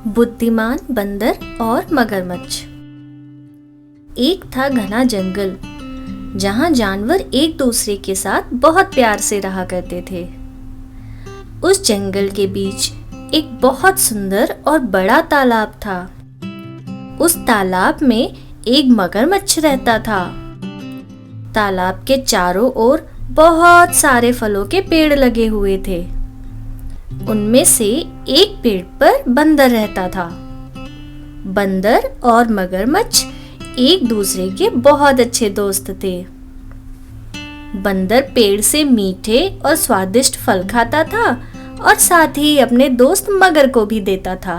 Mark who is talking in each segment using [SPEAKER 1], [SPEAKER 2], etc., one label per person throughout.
[SPEAKER 1] बुद्धिमान बंदर और मगरमच्छ। एक था घना जंगल जहां जानवर एक दूसरे के साथ बहुत प्यार से रहा करते थे। उस जंगल के बीच एक बहुत सुंदर और बड़ा तालाब था। उस तालाब में एक मगरमच्छ रहता था। तालाब के चारों ओर बहुत सारे फलों के पेड़ लगे हुए थे। उनमें से एक पेड़ पर बंदर रहता था। बंदर और मगरमच्छ एक दूसरे के बहुत अच्छे दोस्त थे। बंदर पेड़ से मीठे और स्वादिष्ट फल खाता था और साथ ही अपने दोस्त मगर को भी देता था।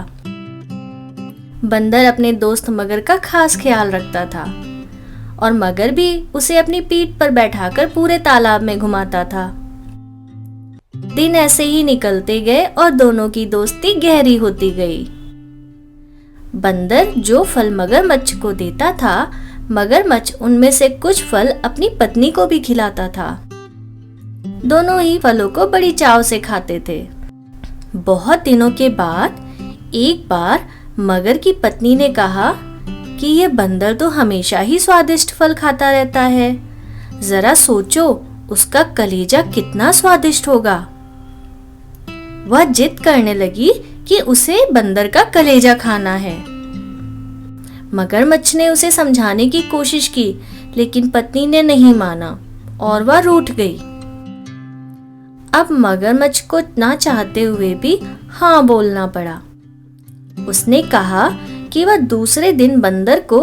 [SPEAKER 1] बंदर अपने दोस्त मगर का खास ख्याल रखता था और मगर भी उसे अपनी पीठ पर बैठाकर पूरे तालाब में घुमाता था। दिन ऐसे ही निकलते गए और दोनों की दोस्ती गहरी होती गई। बंदर जो फल मगरमच्छ को देता था, मगरमच्छ उनमें से कुछ फल अपनी पत्नी को भी खिलाता था। दोनों ही फलों को बड़ी चाव से खाते थे। बहुत दिनों के बाद एक बार मगर की पत्नी ने कहा कि यह बंदर तो हमेशा ही स्वादिष्ट फल खाता रहता है। जरा सोचो, उसका कलेजा कितना स्वादिष्ट होगा। वह जिद करने लगी कि उसे बंदर का कलेजा खाना है। मगरमच्छ ने उसे समझाने की कोशिश की, लेकिन पत्नी ने नहीं माना और वह रूठ गई। अब मगरमच्छ को ना चाहते हुए भी हाँ बोलना पड़ा। उसने कहा कि वह दूसरे दिन बंदर को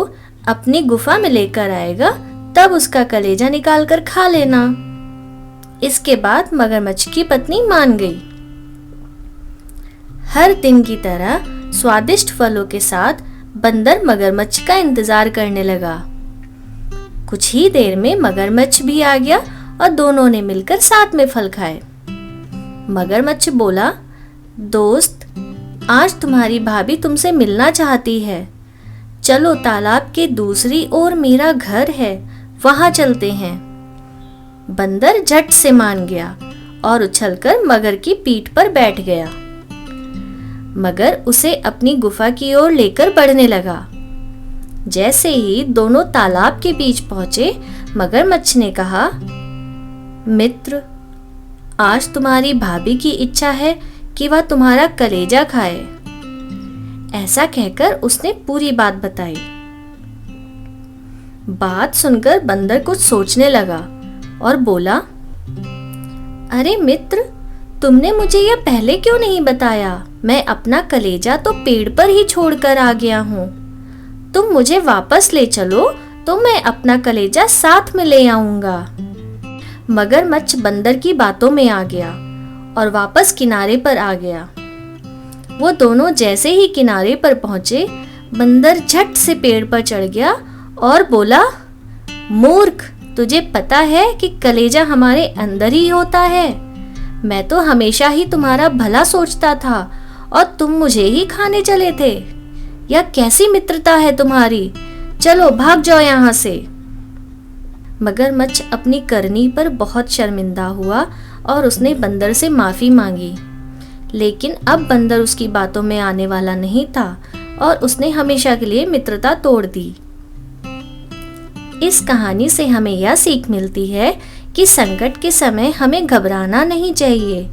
[SPEAKER 1] अपनी गुफा में लेकर आएगा, तब उसका कलेजा निकालकर खा लेना। इसके बाद मगरमच्छ की पत्नी मान गई। हर दिन की तरह स्वादिष्ट फलों के साथ बंदर मगरमच्छ का इंतजार करने लगा। कुछ ही देर में मगरमच्छ भी आ गया और दोनों ने मिलकर साथ में फल खाए। मगरमच्छ बोला, दोस्त, आज तुम्हारी भाभी तुमसे मिलना चाहती है। चलो, तालाब के दूसरी ओर मेरा घर है, वहां चलते हैं। बंदर झट से मान गया और उछलकर मगर की पीठ पर बैठ गया। मगर उसे अपनी गुफा की ओर लेकर बढ़ने लगा। जैसे ही दोनों तालाब के बीच पहुंचे, मगरमच्छ ने कहा, मित्र, आज तुम्हारी भाभी की इच्छा है कि वह तुम्हारा कलेजा खाए। ऐसा कहकर उसने पूरी बात बताई। बात सुनकर बंदर कुछ सोचने लगा और बोला, अरे मित्र, तुमने मुझे यह पहले क्यों नहीं बताया? मैं अपना कलेजा तो पेड़ पर ही छोड़कर आ गया हूँ। तुम मुझे वापस ले चलो तो मैं अपना कलेजा साथ में ले आऊंगा। मगरमच्छ बंदर की बातों में आ गया और वापस किनारे पर आ गया। वो दोनों जैसे ही किनारे पर पहुंचे, बंदर झट से पेड़ पर चढ़ गया और बोला, मूर्ख, तुझे पता है कि कलेजा हमारे अंदर ही होता है। मैं तो हमेशा ही तुम्हारा भला सोचता था और तुम मुझे ही खाने चले थे। यह कैसी मित्रता है तुम्हारी? चलो, भाग जाओ यहाँ से। मगरमच्छ अपनी करनी पर बहुत शर्मिंदा हुआ और उसने बंदर से माफी मांगी। लेकिन अब बंदर उसकी बातों में आने वाला नहीं था और उसने हमेशा के लिए मित्रता तोड़ दी। इस कहानी से हमें यह सीख मिलती है कि संकट के समय हमें घबराना नहीं चाहिए।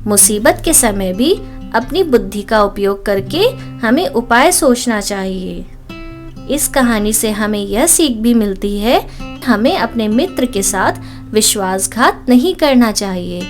[SPEAKER 1] मुसीबत के समय भी अपनी बुद्धि का उपयोग करके हमें उपाय सोचना चाहिए। इस कहानी से हमें यह सीख भी मिलती है, हमें अपने मित्र के साथ विश्वासघात नहीं करना चाहिए।